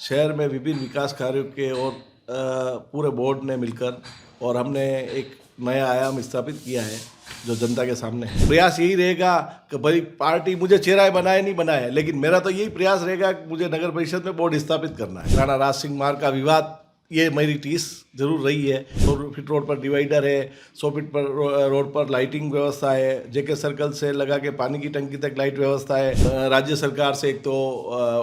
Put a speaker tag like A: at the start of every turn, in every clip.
A: शहर में विभिन्न विकास कार्यों के और पूरे बोर्ड ने मिलकर और हमने एक नया आयाम स्थापित किया है जो जनता के सामने है। प्रयास यही रहेगा कि भाई पार्टी मुझे चेहरा बनाए नहीं बनाए, लेकिन मेरा तो यही प्रयास रहेगा कि मुझे नगर परिषद में बोर्ड स्थापित करना है। राणा राज सिंह मार्ग का विवाद ये मेरी टीस जरूर रही है। 100 फीट रोड पर डिवाइडर है, 100 फीट पर रोड पर लाइटिंग व्यवस्था है, जेके सर्कल से लगा के पानी की टंकी तक लाइट व्यवस्था है। राज्य सरकार से एक तो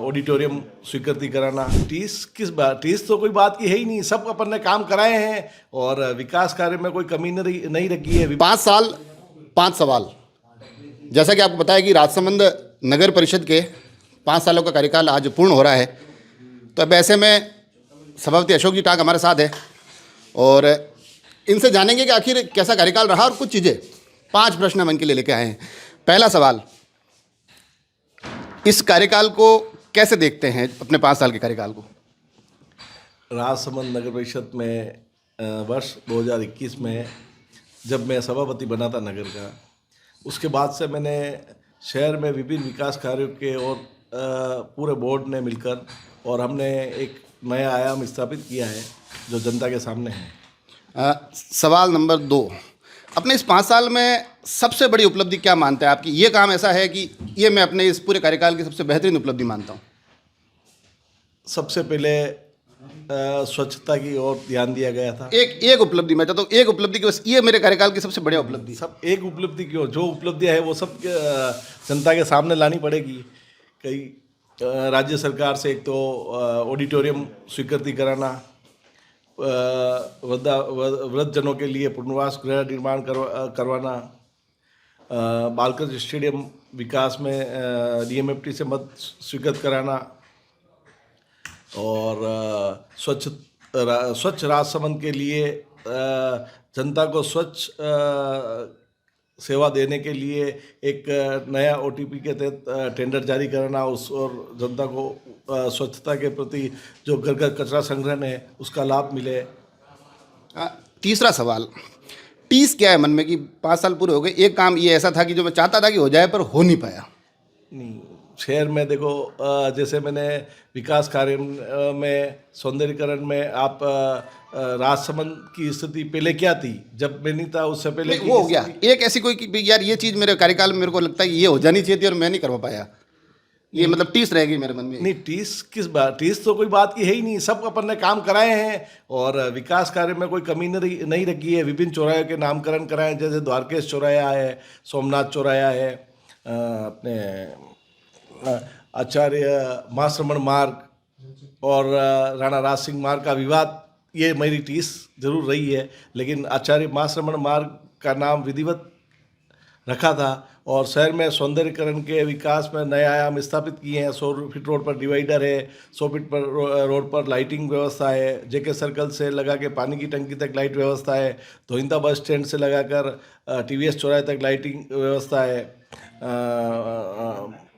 A: ऑडिटोरियम स्वीकृति कराना। टीस किस बात, टीस तो कोई बात की है ही नहीं। सब अपन ने काम कराए हैं और विकास कार्य में कोई कमी नहीं रखी है।
B: 5 साल 5 सवाल। जैसा कि आपको बताया कि राजसमंद नगर परिषद के 5 सालों का कार्यकाल आज पूर्ण हो रहा है, तो अब ऐसे में सभापति अशोक जी टाक हमारे साथ है और इनसे जानेंगे कि आखिर कैसा कार्यकाल रहा और कुछ चीज़ें 5 प्रश्न हम इनके लिए लेके आए हैं। पहला सवाल, इस कार्यकाल को कैसे देखते हैं, अपने 5 साल के कार्यकाल को?
A: राजसमंद नगर परिषद में वर्ष 2021 में जब मैं सभापति बना था नगर का, उसके बाद से मैंने शहर में विभिन्न विकास कार्यों के और पूरे बोर्ड ने मिलकर और हमने एक नया आयाम स्थापित किया है जो जनता के सामने है।
B: सवाल नंबर 2, अपने इस 5 साल में सबसे बड़ी उपलब्धि क्या मानते हैं आपकी? ये काम ऐसा है कि ये मैं अपने इस पूरे कार्यकाल की सबसे बेहतरीन उपलब्धि मानता हूँ।
A: सबसे पहले स्वच्छता की ओर ध्यान दिया गया था।
B: एक उपलब्धि मैं चाहता हूँ, एक उपलब्धि की बस, ये मेरे कार्यकाल की सबसे बढ़िया उपलब्धि।
A: सब एक उपलब्धि क्यों, जो उपलब्धियाँ है वो सब जनता के सामने लानी पड़ेगी। कई राज्य सरकार से एक तो ऑडिटोरियम स्वीकृति कराना, वृद्धजनों के लिए पुनर्वास गृह निर्माण करवाना, बालकृष्ण स्टेडियम विकास में डीएमएफटी से मत स्वीकृत कराना और स्वच्छ राजसमंद के लिए जनता को स्वच्छ सेवा देने के लिए एक नया ओटीपी के तहत टेंडर जारी करना, उस और जनता को स्वच्छता के प्रति जो घर घर कचरा संग्रहण है उसका लाभ मिले।
B: तीसरा सवाल, टीस क्या है मन में कि 5 साल पूरे हो गए, एक काम ये ऐसा था कि जो मैं चाहता था कि हो जाए पर हो नहीं पाया?
A: नहीं, शहर में देखो, जैसे मैंने विकास कार्य में सौंदर्यीकरण में आप राजसमंद की स्थिति पहले क्या थी, जब मैं नहीं था उससे पहले
B: वो हो गया। एक ऐसी कोई कि यार ये चीज़ मेरे कार्यकाल में मेरे को लगता है कि ये हो जानी चाहिए थी और मैं नहीं करवा पाया, ये मतलब टीस रहेगी मेरे मन में?
A: नहीं, टीस किस बात, टीस तो कोई बात की है ही नहीं। सब अपन ने काम कराए हैं और विकास कार्य में कोई कमी नहीं रखी है। विभिन्न चौराहे के नामकरण कराए, जैसे द्वारकेश चौराया है, सोमनाथ चौराया है, अपने आचार्य महाश्रमण मार्ग और राणा राज सिंह मार्ग का विवाद ये मेरी टीस जरूर रही है, लेकिन आचार्य महाश्रमण मार्ग का नाम विधिवत रखा था और शहर में सौंदर्यीकरण के विकास में नए आयाम स्थापित किए हैं। 100 फीट रोड पर डिवाइडर है, 100 फीट पर रोड पर लाइटिंग व्यवस्था है, जेके सर्कल से लगा के पानी की टंकी तक लाइट व्यवस्था है, धोइंदा बस स्टैंड से लगाकर टीवीएस चौराहे तक लाइटिंग व्यवस्था है,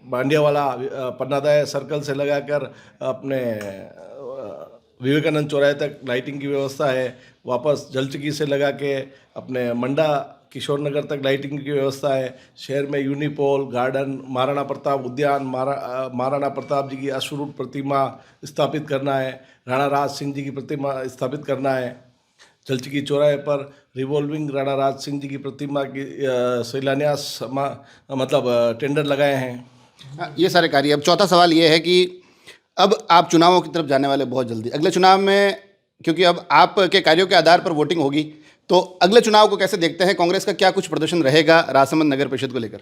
A: बांडियावाला पन्नादाय सर्कल से लगाकर अपने विवेकानंद चौराहे तक लाइटिंग की व्यवस्था है, वापस जलचकी से लगा के अपने मंडा किशोर नगर तक लाइटिंग की व्यवस्था है। शहर में यूनिपोल गार्डन, महाराणा प्रताप उद्यान, महाराणा प्रताप जी की अश्वरूप प्रतिमा स्थापित करना है, राणा राज सिंह जी की प्रतिमा स्थापित करना है। जलचकी चौराहे पर रिवॉल्विंग राणा राज सिंह जी की प्रतिमा की शिलान्यास मतलब टेंडर लगाए हैं।
B: ये सारे कार्य। अब चौथा सवाल ये है कि अब आप चुनावों की तरफ जाने वाले बहुत जल्दी, अगले चुनाव में, क्योंकि अब आपके कार्यों के आधार पर वोटिंग होगी, तो अगले चुनाव को कैसे देखते हैं? कांग्रेस का क्या कुछ प्रदर्शन रहेगा राजसमंद नगर परिषद को लेकर?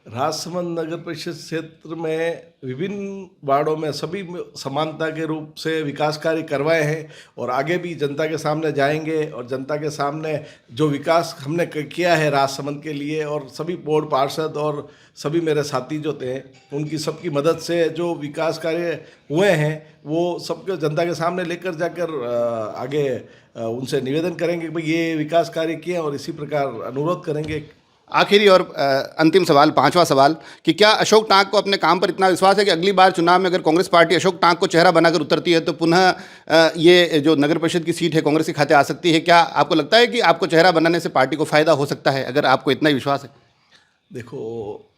A: राजसमंद नगर परिषद क्षेत्र में विभिन्न वार्डों में सभी समानता के रूप से विकास कार्य करवाए हैं और आगे भी जनता के सामने जाएंगे और जनता के सामने जो विकास हमने किया है राजसमंद के लिए, और सभी बोर्ड पार्षद और सभी मेरे साथी जो थे उनकी सबकी मदद से जो विकास कार्य हुए हैं वो सबके जनता के सामने लेकर जाकर आगे उनसे निवेदन करेंगे कि भाई ये विकास कार्य किए और इसी प्रकार अनुरोध करेंगे।
B: आखिरी और अंतिम सवाल, 5वां सवाल, कि क्या अशोक टाक को अपने काम पर इतना विश्वास है कि अगली बार चुनाव में अगर कांग्रेस पार्टी अशोक टाक को चेहरा बनाकर उतरती है तो पुनः ये जो नगर परिषद की सीट है कांग्रेस के खाते आ सकती है? क्या आपको लगता है कि आपको चेहरा बनाने से पार्टी को फायदा हो सकता है, अगर आपको इतना ही विश्वास है?
A: देखो,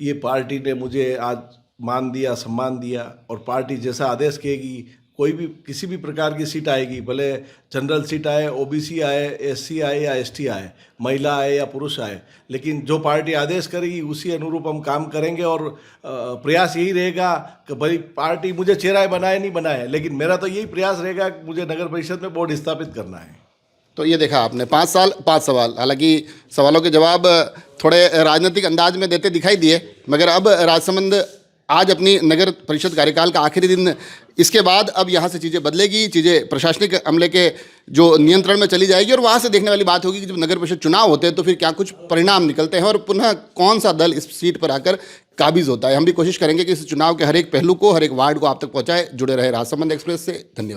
A: ये पार्टी ने मुझे आज मान दिया, सम्मान दिया और पार्टी जैसा आदेश कहेगी कोई भी किसी भी प्रकार की सीट आएगी, भले जनरल सीट आए, ओबीसी आए, एससी आए या एसटी आए, महिला आए या पुरुष आए, लेकिन जो पार्टी आदेश करेगी उसी अनुरूप हम काम करेंगे। और प्रयास यही रहेगा कि भाई पार्टी मुझे चेहरा बनाए नहीं बनाए, लेकिन मेरा तो यही प्रयास रहेगा कि मुझे नगर परिषद में बोर्ड स्थापित करना है।
B: तो ये देखा आपने 5 साल 5 सवाल, हालांकि सवालों के जवाब थोड़े राजनीतिक अंदाज में देते दिखाई दिए, मगर अब राजसमंद आज अपनी नगर परिषद कार्यकाल का आखिरी दिन, इसके बाद अब यहाँ से चीज़ें बदलेगी, चीज़ें प्रशासनिक अमले के जो नियंत्रण में चली जाएगी और वहाँ से देखने वाली बात होगी कि जब नगर परिषद चुनाव होते हैं तो फिर क्या कुछ परिणाम निकलते हैं और पुनः कौन सा दल इस सीट पर आकर काबिज होता है। हम भी कोशिश करेंगे कि इस चुनाव के हर एक पहलू को, हर एक वार्ड को आप तक पहुँचाए। जुड़े रहे राजसमंद एक्सप्रेस से। धन्यवाद।